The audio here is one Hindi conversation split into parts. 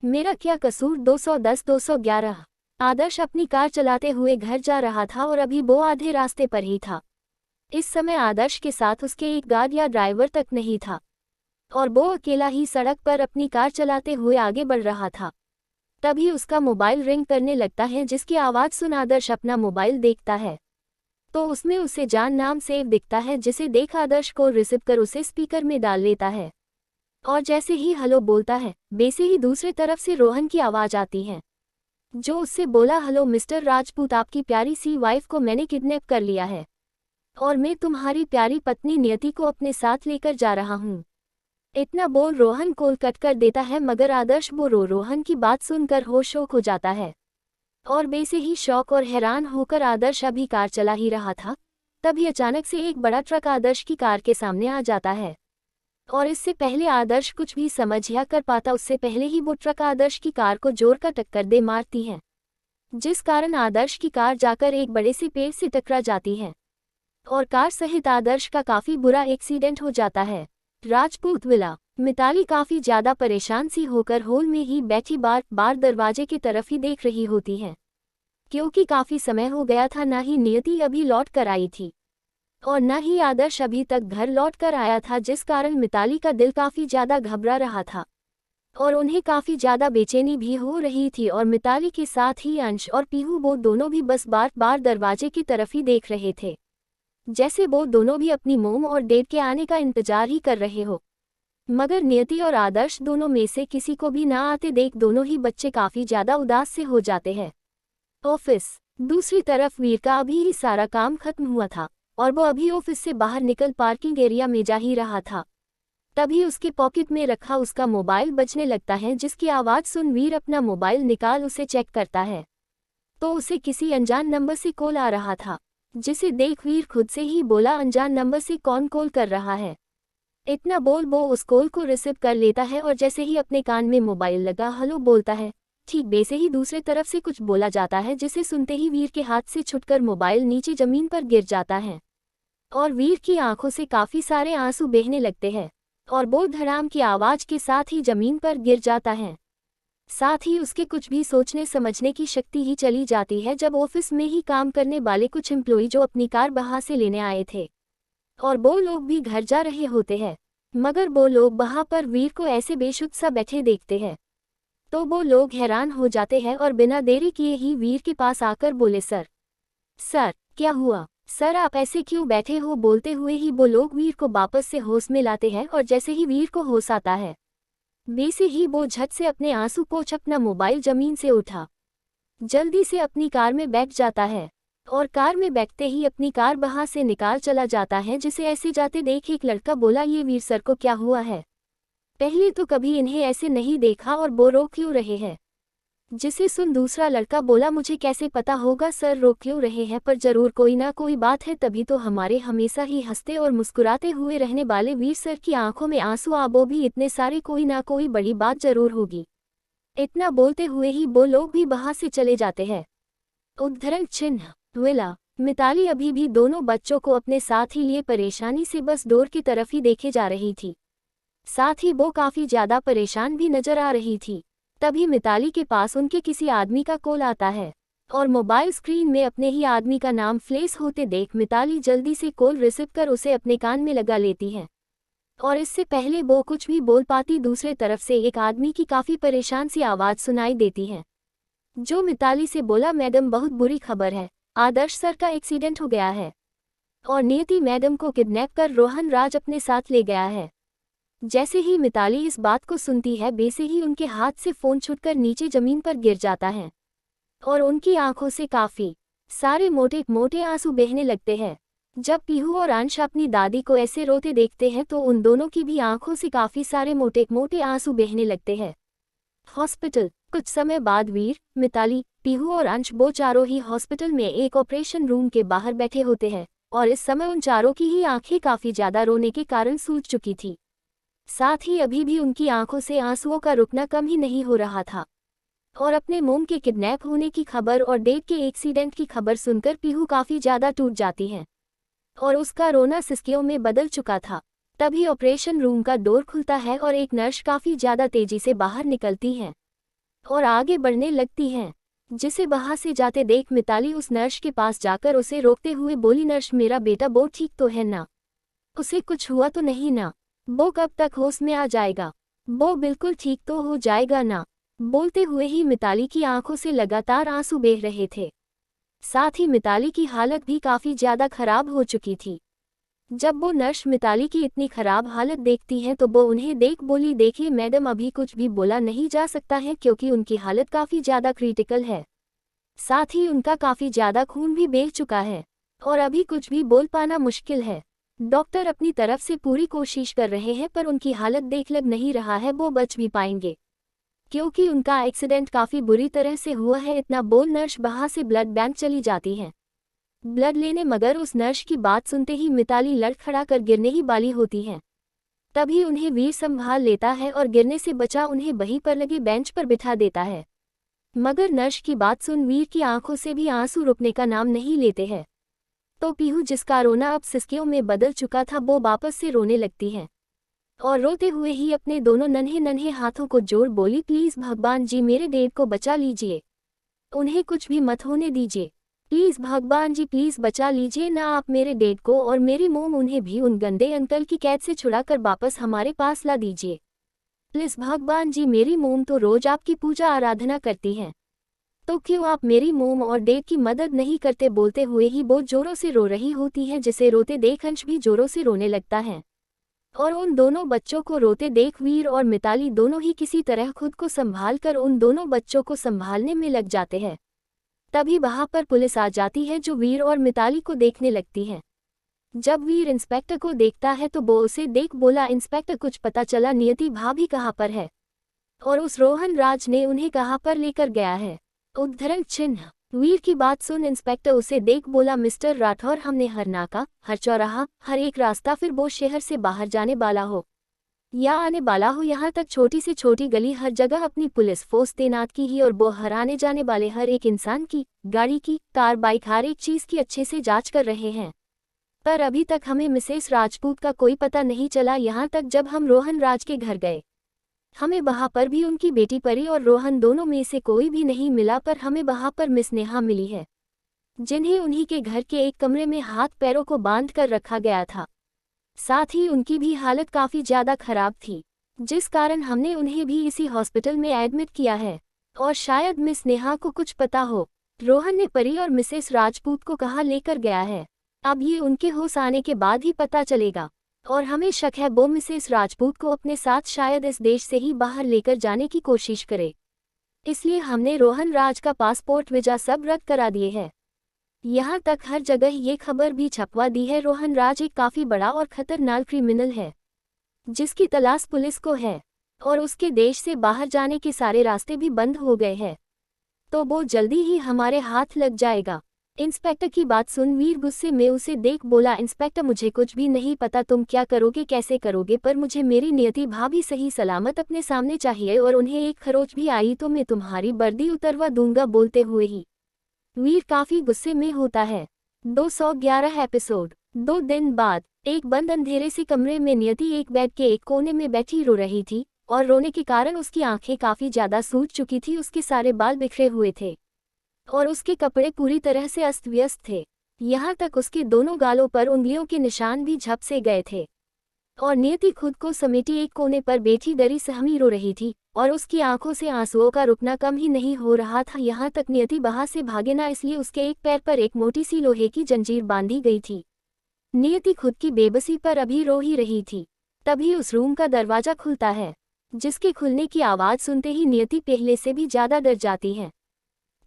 मेरा क्या कसूर। 210 211। आदर्श अपनी कार चलाते हुए घर जा रहा था और अभी वो आधे रास्ते पर ही था। इस समय आदर्श के साथ उसके एक गार्ड या ड्राइवर तक नहीं था और वो अकेला ही सड़क पर अपनी कार चलाते हुए आगे बढ़ रहा था। तभी उसका मोबाइल रिंग करने लगता है, जिसकी आवाज़ सुन आदर्श अपना मोबाइल देखता है तो उसमें उसे जान नाम सेव दिखता है, जिसे देख आदर्श को रिसीव कर उसे स्पीकर में डाल लेता है और जैसे ही हेलो बोलता है, वैसे ही दूसरी तरफ से रोहन की आवाज़ आती है, जो उससे बोला, हेलो मिस्टर राजपूत, आपकी प्यारी सी वाइफ को मैंने किडनैप कर लिया है और मैं तुम्हारी प्यारी पत्नी नियति को अपने साथ लेकर जा रहा हूँ। इतना बोल रोहन कॉल कट कर देता है, मगर आदर्श रोहन की बात सुनकर होशोक हो जाता है और वैसे ही शौक और हैरान होकर आदर्श अभी कार चला ही रहा था, तभी अचानक से एक बड़ा ट्रक आदर्श की कार के सामने आ जाता है और इससे पहले आदर्श कुछ भी समझ या कर पाता, उससे पहले ही वो ट्रक आदर्श की कार को जोरकर टक्कर दे मारती है, जिस कारण आदर्श की कार जाकर एक बड़े से पेड़ से टकरा जाती है और कार सहित आदर्श का काफी बुरा एक्सीडेंट हो जाता है। राजपूत विला। मिताली काफी ज्यादा परेशान सी होकर हॉल में ही बैठी बार बार दरवाजे की तरफ ही देख रही होती है, क्योंकि काफी समय हो गया था, ना ही नियति अभी लौट कर आई थी और न ही आदर्श अभी तक घर लौट कर आया था, जिस कारण मिताली का दिल काफी ज्यादा घबरा रहा था और उन्हें काफी ज्यादा बेचैनी भी हो रही थी और मिताली के साथ ही अंश और पीहू वो दोनों भी बस बार बार दरवाजे की तरफ ही देख रहे थे, जैसे वो दोनों भी अपनी मोम और डैड के आने का इंतजार ही कर रहे हो। मगर नियति और आदर्श दोनों में से किसी को भी ना आते देख दोनों ही बच्चे काफी ज्यादा उदास से हो जाते हैं। ऑफिस। दूसरी तरफ वीर का अभी ही सारा काम खत्म हुआ था और वो अभी ऑफिस से बाहर निकल पार्किंग एरिया में जा ही रहा था, तभी उसके पॉकेट में रखा उसका मोबाइल बजने लगता है, जिसकी आवाज़ सुन वीर अपना मोबाइल निकाल उसे चेक करता है तो उसे किसी अनजान नंबर से कॉल आ रहा था, जिसे देख वीर खुद से ही बोला, अनजान नंबर से कौन कॉल कर रहा है। इतना बोल वो उस कॉल को रिसीव कर लेता है और जैसे ही अपने कान में मोबाइल लगा हेलो बोलता है, ठीक वैसे ही दूसरे तरफ से कुछ बोला जाता है, जिसे सुनते ही वीर के हाथ से छुटकर मोबाइल नीचे जमीन पर गिर जाता है और वीर की आंखों से काफी सारे आंसू बहने लगते हैं और वो धड़ाम की आवाज के साथ ही जमीन पर गिर जाता है। साथ ही उसके कुछ भी सोचने समझने की शक्ति ही चली जाती है, जब ऑफिस में ही काम करने वाले कुछ एम्प्लॉय जो अपनी कार बाहर से लेने आए थे और वो लोग भी घर जा रहे होते हैं, मगर वो लोग वहां पर वीर को ऐसे बेशुद्ध सा बैठे देखते हैं तो वो लोग हैरान हो जाते हैं और बिना देरी किए ही वीर के पास आकर बोले, सर क्या हुआ सर, आप ऐसे क्यों बैठे हो। बोलते हुए ही वो लोग वीर को वापस से होश में लाते हैं और जैसे ही वीर को होश आता है, वैसे ही वो झट से अपने आंसू पोंछ अपना मोबाइल जमीन से उठा, जल्दी से अपनी कार में बैठ जाता है और कार में बैठते ही अपनी कार वहां से निकाल चला जाता है, जिसे ऐसे जाते देख एक लड़का बोला, ये वीर सर को क्या हुआ है, पहले तो कभी इन्हें ऐसे नहीं देखा और वो रो क्यों रहे हैं। जिसे सुन दूसरा लड़का बोला, मुझे कैसे पता होगा सर रो क्यों रहे हैं, पर जरूर कोई ना कोई बात है, तभी तो हमारे हमेशा ही हंसते और मुस्कुराते हुए रहने वाले वीर सर की आंखों में आंसू आ वो भी इतने सारे, कोई ना कोई बड़ी बात जरूर होगी। इतना बोलते हुए ही वो लोग भी वहां से चले जाते हैं। उद्धरण चिन्ह। विला। मिताली अभी भी दोनों बच्चों को अपने साथ ही लिए परेशानी से बस डोर की तरफ ही देखे जा रही थी, साथ ही वो काफी ज्यादा परेशान भी नजर आ रही थी। तभी मिताली के पास उनके किसी आदमी का कॉल आता है और मोबाइल स्क्रीन में अपने ही आदमी का नाम फ्लैश होते देख मिताली जल्दी से कॉल रिसीव कर उसे अपने कान में लगा लेती है और इससे पहले वो कुछ भी बोल पाती, दूसरे तरफ से एक आदमी की काफी परेशान सी आवाज सुनाई देती है, जो मिताली से बोला, मैडम बहुत बुरी खबर है, आदर्श सर का एक्सीडेंट हो गया है और नियति मैडम को किडनैप कर रोहन राज अपने साथ ले गया है। जैसे ही मिताली इस बात को सुनती है, वैसे ही उनके हाथ से फोन छूटकर नीचे जमीन पर गिर जाता है और उनकी आंखों से काफी सारे मोटे मोटे आंसू बहने लगते हैं। जब पीहू और अंश अपनी दादी को ऐसे रोते देखते हैं तो उन दोनों की भी आंखों से काफी सारे मोटे मोटे आंसू बहने लगते हैं। हॉस्पिटल। कुछ समय बाद वीर, मिताली, पीहू और अंश वो चारों ही हॉस्पिटल में एक ऑपरेशन रूम के बाहर बैठे होते हैं और इस समय उन चारों की ही आंखें काफी ज्यादा रोने के कारण सूज चुकी थी, साथ ही अभी भी उनकी आंखों से आंसुओं का रुकना कम ही नहीं हो रहा था और अपने मोम के किडनैप होने की खबर और डैड के एक्सीडेंट की खबर सुनकर पीहू काफी ज्यादा टूट जाती है और उसका रोना सिसकियों में बदल चुका था। तभी ऑपरेशन रूम का डोर खुलता है और एक नर्स काफी ज्यादा तेजी से बाहर निकलती है और आगे बढ़ने लगती हैं। जिसे वहां से जाते देख मिताली उस नर्स के पास जाकर उसे रोकते हुए बोली, नर्स मेरा बेटा वो ठीक तो है ना? उसे कुछ हुआ तो नहीं ना? वो कब तक होश में आ जाएगा? वो बिल्कुल ठीक तो हो जाएगा ना? बोलते हुए ही मिताली की आंखों से लगातार आंसू बह रहे थे। साथ ही मिताली की हालत भी काफी ज्यादा खराब हो चुकी थी। जब वो नर्स मिताली की इतनी खराब हालत देखती हैं तो वो उन्हें देख बोली, देखिए मैडम अभी कुछ भी बोला नहीं जा सकता है क्योंकि उनकी हालत काफी ज्यादा क्रिटिकल है। साथ ही उनका काफी ज्यादा खून भी बह चुका है और अभी कुछ भी बोल पाना मुश्किल है। डॉक्टर अपनी तरफ से पूरी कोशिश कर रहे हैं पर उनकी हालत देख लग नहीं रहा है वो बच भी पाएंगे क्योंकि उनका एक्सीडेंट काफी बुरी तरह से हुआ है। इतना बोल नर्स वहां से ब्लड बैंक चली जाती है ब्लड लेने, मगर उस नर्स की बात सुनते ही मिताली लड़खड़ा कर गिरने ही वाली होती है। तभी उन्हें वीर संभाल लेता है और गिरने से बचा उन्हें वहीं पर लगे बेंच पर बिठा देता है। मगर नर्स की बात सुन वीर की आंखों से भी आंसू रुकने का नाम नहीं लेते हैं। तो पीहू, जिसका रोना अब सिसकियों में बदल चुका था, वो वापस से रोने लगती है और रोते हुए ही अपने दोनों नन्हे नन्हे हाथों को जोड़ बोली, प्लीज भगवान जी मेरे डेड को बचा लीजिए, उन्हें कुछ भी मत होने दीजिए। प्लीज भगवान जी प्लीज बचा लीजिए ना आप मेरे डेड को और मेरी मोम, उन्हें भी उन गंदे अंकल की कैद से छुड़ाकर वापस हमारे पास ला दीजिए। प्लीज भगवान जी, मेरी मोम तो रोज आपकी पूजा आराधना करती है, तो क्यों आप मेरी मोम और डेड की मदद नहीं करते? बोलते हुए ही वो जोरों से रो रही होती है, जिसे रोते देख अंश भी जोरों से रोने लगता है। और उन दोनों बच्चों को रोते देख वीर और मिताली दोनों ही किसी तरह खुद को संभाल कर उन दोनों बच्चों को संभालने में लग जाते हैं। तभी वहां पर पुलिस आ जाती है जो वीर और मिताली को देखने लगती है। जब वीर इंस्पेक्टर को देखता है तो वो उसे देख बोला, इंस्पेक्टर कुछ पता चला नियति भाभी कहाँ पर है और उस रोहन राज ने उन्हें कहाँ पर लेकर गया है? उद्धरण चिन्ह। वीर की बात सुन इंस्पेक्टर उसे देख बोला, मिस्टर राठौर, हमने हर नाका, हर चौराहा, हर एक रास्ता, फिर वो शहर से बाहर जाने वाला हो या आने वाला हो, यहाँ तक छोटी से छोटी गली, हर जगह अपनी पुलिस फोर्स तैनात की ही और वो हर आने जाने वाले हर एक इंसान की, गाड़ी की, कार बाइक, हर एक चीज की अच्छे से जांच कर रहे हैं। पर अभी तक हमें मिसेस राजपूत का कोई पता नहीं चला। यहाँ तक जब हम रोहन राज के घर गए, हमें वहां पर भी उनकी बेटी परी और रोहन दोनों में से कोई भी नहीं मिला, पर हमें वहां पर मिस नेहा मिली है, जिन्हें उन्हीं के घर के एक कमरे में हाथ पैरों को बांध कर रखा गया था। साथ ही उनकी भी हालत काफी ज्यादा खराब थी, जिस कारण हमने उन्हें भी इसी हॉस्पिटल में एडमिट किया है। और शायद मिस नेहा को कुछ पता हो। रोहन ने परी और मिसेस राजपूत को कहाँ लेकर गया है, अब ये उनके होश आने के बाद ही पता चलेगा। और हमें शक है वो मिसेस राजपूत को अपने साथ शायद इस देश से ही बाहर लेकर जाने की कोशिश करे, इसलिए हमने रोहन राज का पासपोर्ट वीजा सब रद्द करा दिए हैं। यहाँ तक हर जगह ये खबर भी छपवा दी है, रोहन राज एक काफी बड़ा और खतरनाक क्रिमिनल है जिसकी तलाश पुलिस को है और उसके देश से बाहर जाने के सारे रास्ते भी बंद हो गए हैं, तो वो जल्दी ही हमारे हाथ लग जाएगा। इंस्पेक्टर की बात सुन वीर गुस्से में उसे देख बोला, इंस्पेक्टर मुझे कुछ भी नहीं पता, तुम क्या करोगे कैसे करोगे, पर मुझे मेरी नियति भाभी सही सलामत अपने सामने चाहिए और उन्हें एक खरोच भी आई तो मैं तुम्हारी वर्दी उतरवा दूंगा। बोलते हुए ही वीर काफी गुस्से में होता है। 211 एपिसोड। 2 दिन बाद एक बंद अंधेरे से कमरे में नियति एक बेड के एक कोने में बैठी रो रही थी और रोने के कारण उसकी आंखें काफी ज्यादा सूज चुकी थी, उसके सारे बाल बिखरे हुए थे और उसके कपड़े पूरी तरह से अस्त व्यस्त थे। यहाँ तक उसके दोनों गालों पर उंगलियों के निशान भी झप से गए थे और नियति खुद को समेटी एक कोने पर बैठी डरी सहमी रो रही थी और उसकी आंखों से आंसुओं का रुकना कम ही नहीं हो रहा था। यहाँ तक नियति वहां से भागे ना, इसलिए उसके एक पैर पर एक मोटी सी लोहे की जंजीर बांधी गई थी। नियति खुद की बेबसी पर अभी रो ही रही थी, तभी उस रूम का दरवाजा खुलता है, जिसके खुलने की आवाज सुनते ही नियति पहले से भी ज्यादा डर जाती है।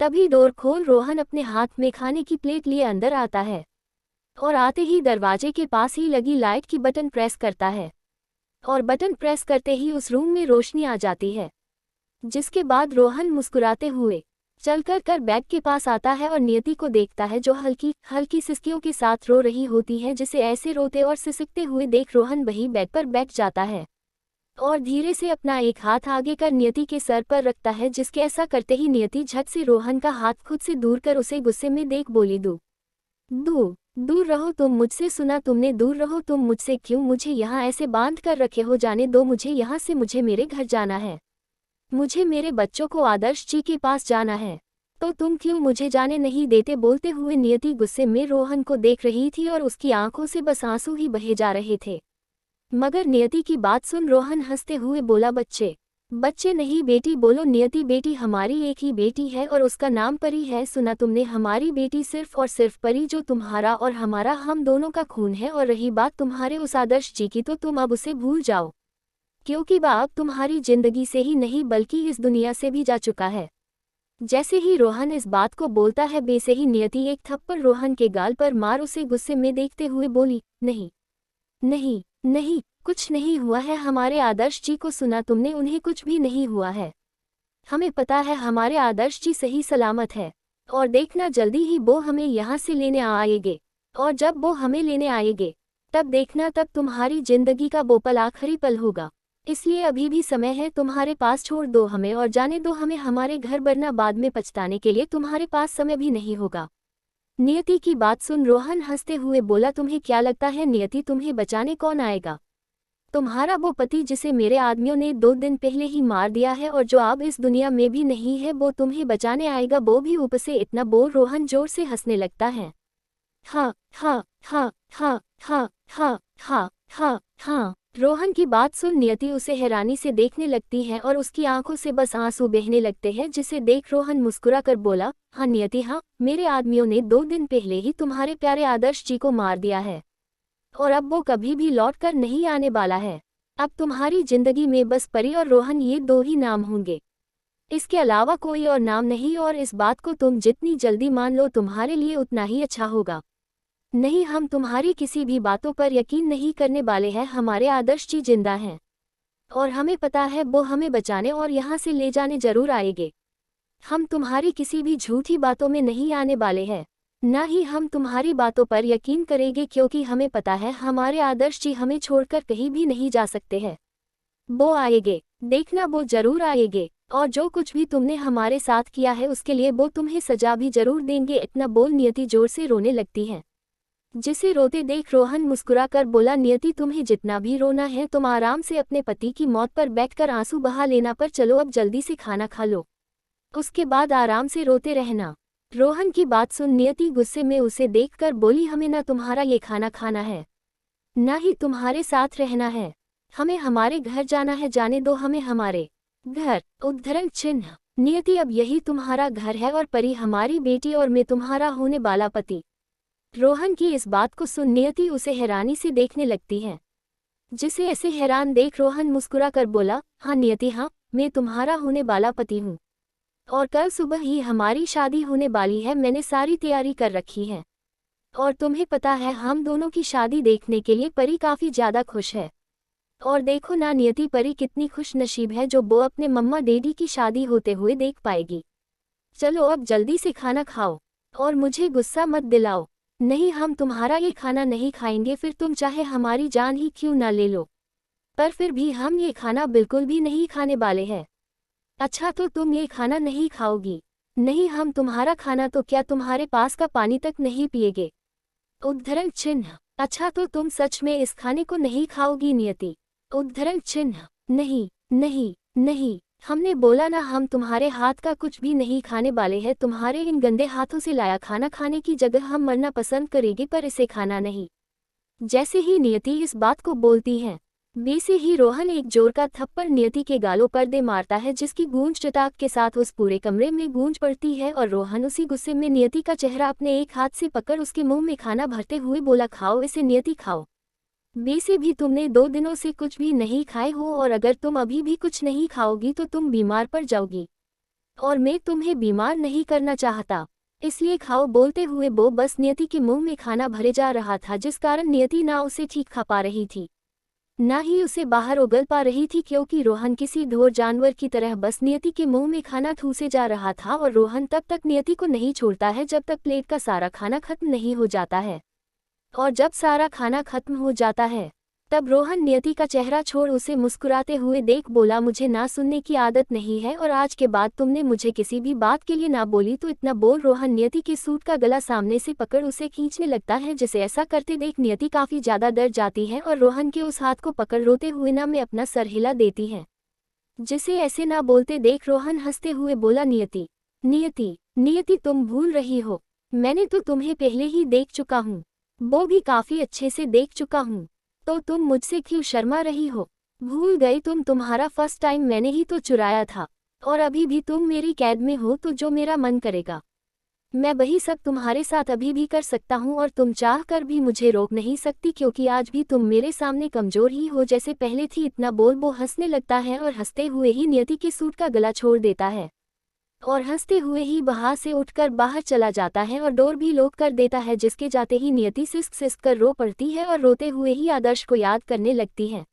तभी डोर खोल रोहन अपने हाथ में खाने की प्लेट लिए अंदर आता है और आते ही दरवाजे के पास ही लगी लाइट की बटन प्रेस करता है और बटन प्रेस करते ही उस रूम में रोशनी आ जाती है, जिसके बाद रोहन मुस्कुराते हुए चलकर बेड के पास आता है और नियति को देखता है जो हल्की हल्की सिसकियों के साथ रो रही होती है। जिसे ऐसे रोते और सिसकते हुए देख रोहन वही बेड पर बैठ जाता है और धीरे से अपना एक हाथ आगे कर नियति के सर पर रखता है, जिसके ऐसा करते ही नियति झट से रोहन का हाथ खुद से दूर कर उसे गुस्से में देख बोली, दूर रहो तुम मुझसे, सुना तुमने, दूर रहो तुम मुझसे, क्यों मुझे यहाँ ऐसे बांध कर रखे हो, जाने दो मुझे यहाँ से, मुझे मेरे घर जाना है। मुझे मेरे बच्चों को आदर्श जी के पास जाना है। तो तुम क्यों मुझे जाने नहीं देते? बोलते हुए नियति गुस्से में रोहन को देख रही थी और उसकी आंखों से बस आंसू ही बहे जा रहे थे। मगर नियति की बात सुन रोहन हंसते हुए बोला, बच्चे बच्चे नहीं बेटी बोलो। नियति बेटी हमारी एक ही बेटी है और उसका नाम परी है। सुना तुमने? हमारी बेटी सिर्फ और सिर्फ परी, जो तुम्हारा और हमारा हम दोनों का खून है। और रही बात तुम्हारे उस आदर्श जी की, तो तुम अब उसे भूल जाओ, क्योंकि वह अब तुम्हारी जिंदगी से ही नहीं बल्कि इस दुनिया से भी जा चुका है। जैसे ही रोहन इस बात को बोलता है, वैसे ही नियति एक थप्पड़ रोहन के गाल पर मार उसे गुस्से में देखते हुए बोली, नहीं नहीं नहीं, कुछ नहीं हुआ है हमारे आदर्श जी को। सुना तुमने? उन्हें कुछ भी नहीं हुआ है। हमें पता है हमारे आदर्श जी सही सलामत है। और देखना, जल्दी ही वो हमें यहाँ से लेने आएंगे। और जब वो हमें लेने आएंगे तब देखना, तब तुम्हारी जिंदगी का वो पल आखिरी पल होगा। इसलिए अभी भी समय है तुम्हारे पास। छोड़ दो हमें और जाने दो हमें हमारे घर, वरना बाद में पछताने के लिए तुम्हारे पास समय भी नहीं होगा। नियति की बात सुन रोहन हंसते हुए बोला, तुम्हें क्या लगता है नियति, तुम्हें बचाने कौन आएगा? तुम्हारा वो पति जिसे मेरे आदमियों ने 2 दिन पहले ही मार दिया है और जो अब इस दुनिया में भी नहीं है, वो तुम्हें बचाने आएगा, वो भी ऊपर से इतना बोल। रोहन जोर से हंसने लगता है। हाँ हाँ हाँ हाँ हाँ हाँ हाँ हाँ हाँ। रोहन की बात सुन नियति उसे हैरानी से देखने लगती है और उसकी आंखों से बस आंसू बहने लगते हैं, जिसे देख रोहन मुस्कुरा कर बोला, हाँ नियति हाँ, मेरे आदमियों ने 2 दिन पहले ही तुम्हारे प्यारे आदर्श जी को मार दिया है और अब वो कभी भी लौट कर नहीं आने वाला है। अब तुम्हारी जिंदगी में बस परी और रोहन, ये 2 ही नाम होंगे। इसके अलावा कोई और नाम नहीं। और इस बात को तुम जितनी जल्दी मान लो तुम्हारे लिए उतना ही अच्छा होगा। नहीं, हम तुम्हारी किसी भी बातों पर यकीन नहीं करने वाले हैं। हमारे आदर्श जी जिंदा हैं और हमें पता है वो हमें बचाने और यहाँ से ले जाने जरूर आएंगे। हम तुम्हारी किसी भी झूठी बातों में नहीं आने वाले हैं, ना ही हम तुम्हारी बातों पर यकीन करेंगे, क्योंकि हमें पता है हमारे आदर्श जी हमें छोड़कर कहीं भी नहीं जा सकते हैं। वो आएंगे, देखना वो जरूर आएंगे। और जो कुछ भी तुमने हमारे साथ किया है उसके लिए वो तुम्हें सजा भी जरूर देंगे। इतना बोल नियति जोर से रोने लगती है, जिसे रोते देख रोहन मुस्कुरा कर बोला, नियति तुम्हें जितना भी रोना है तुम आराम से अपने पति की मौत पर बैठकर आंसू बहा लेना, पर चलो अब जल्दी से खाना खा लो, उसके बाद आराम से रोते रहना। रोहन की बात सुन नियति गुस्से में उसे देखकर बोली, हमें ना तुम्हारा ये खाना खाना है, ना ही तुम्हारे साथ रहना है। हमें हमारे घर जाना है, जाने दो हमें हमारे घर। उद्धरण चिन्ह। नियति अब यही तुम्हारा घर है और परी हमारी बेटी और मैं तुम्हारा होने वाला पति। रोहन की इस बात को सुन नियति उसे हैरानी से देखने लगती है, जिसे ऐसे हैरान देख रोहन मुस्कुरा कर बोला, हाँ नियति हाँ, मैं तुम्हारा होने वाला पति हूँ और कल सुबह ही हमारी शादी होने वाली है। मैंने सारी तैयारी कर रखी है और तुम्हें पता है हम दोनों की शादी देखने के लिए परी काफ़ी ज़्यादा खुश है। और देखो ना नियति, परी कितनी खुश नसीब है जो वो अपने मम्मा डैडी की शादी होते हुए देख पाएगी। चलो अब जल्दी से खाना खाओ और मुझे गुस्सा मत दिलाओ। नहीं, हम तुम्हारा ये खाना नहीं खाएंगे, फिर तुम चाहे हमारी जान ही क्यों ना ले लो, पर फिर भी हम ये खाना बिल्कुल भी नहीं खाने वाले हैं। अच्छा, तो तुम ये खाना नहीं खाओगी? नहीं, हम तुम्हारा खाना तो क्या तुम्हारे पास का पानी तक नहीं पिएगे। उद्धरण चिन्ह। अच्छा, तो तुम सच में इस खाने को नहीं खाओगी नियति? उद्धरण चिन्ह। नहीं नहीं नहीं, हमने बोला ना, हम तुम्हारे हाथ का कुछ भी नहीं खाने वाले हैं। तुम्हारे इन गंदे हाथों से लाया खाना खाने की जगह हम मरना पसंद करेंगे, पर इसे खाना नहीं। जैसे ही नियति इस बात को बोलती है, वैसे ही रोहन एक जोर का थप्पड़ नियति के गालों पर दे मारता है, जिसकी गूंज चटाक के साथ उस पूरे कमरे में गूंज पड़ती है। और रोहन उसी गुस्से में नियति का चेहरा अपने एक हाथ से पकड़ उसके मुंह में खाना भरते हुए बोला, खाओ इसे नियति खाओ। वैसे भी तुमने 2 दिनों से कुछ भी नहीं खाए हो और अगर तुम अभी भी कुछ नहीं खाओगी तो तुम बीमार पड़ जाओगी और मैं तुम्हें बीमार नहीं करना चाहता, इसलिए खाओ। बोलते हुए वो बस नियति के मुंह में खाना भरे जा रहा था, जिस कारण नियति ना उसे ठीक खा पा रही थी, ना ही उसे बाहर उगल पा रही थी, क्योंकि रोहन किसी ढोर जानवर की तरह बस नियति के मुंह में खाना ठूसे जा रहा था। और रोहन तब तक नियति को नहीं छोड़ता है जब तक प्लेट का सारा खाना खत्म नहीं हो जाता है। और जब सारा खाना खत्म हो जाता है तब रोहन नियति का चेहरा छोड़ उसे मुस्कुराते हुए देख बोला, मुझे ना सुनने की आदत नहीं है और आज के बाद तुमने मुझे किसी भी बात के लिए ना बोली तो इतना बोल। रोहन नियति के सूट का गला सामने से पकड़ उसे खींचने लगता है, जिसे ऐसा करते देख नियति काफ़ी ज़्यादा डर जाती है और रोहन के उस हाथ को पकड़ रोते हुए ना में अपना सर हिला देती है। जिसे ऐसे ना बोलते देख रोहन हंसते हुए बोला, नियति नियति नियति, तुम भूल रही हो, मैंने तो तुम्हें पहले ही देख चुका हूँ, वो भी काफी अच्छे से देख चुका हूँ, तो तुम मुझसे क्यों शर्मा रही हो? भूल गई तुम? तुम्हारा फर्स्ट टाइम मैंने ही तो चुराया था, और अभी भी तुम मेरी कैद में हो, तो जो मेरा मन करेगा मैं वही सब तुम्हारे साथ अभी भी कर सकता हूँ, और तुम चाह कर भी मुझे रोक नहीं सकती, क्योंकि आज भी तुम मेरे सामने कमजोर ही हो जैसे पहले थी। इतना बोल वो हंसने लगता है और हंसते हुए ही नियति के सूट का गला छोड़ देता है और हंसते हुए ही वहां से उठकर बाहर चला जाता है और डोर भी लॉक कर देता है, जिसके जाते ही नियति सिसक सिसक कर रो पड़ती है और रोते हुए ही आदर्श को याद करने लगती है।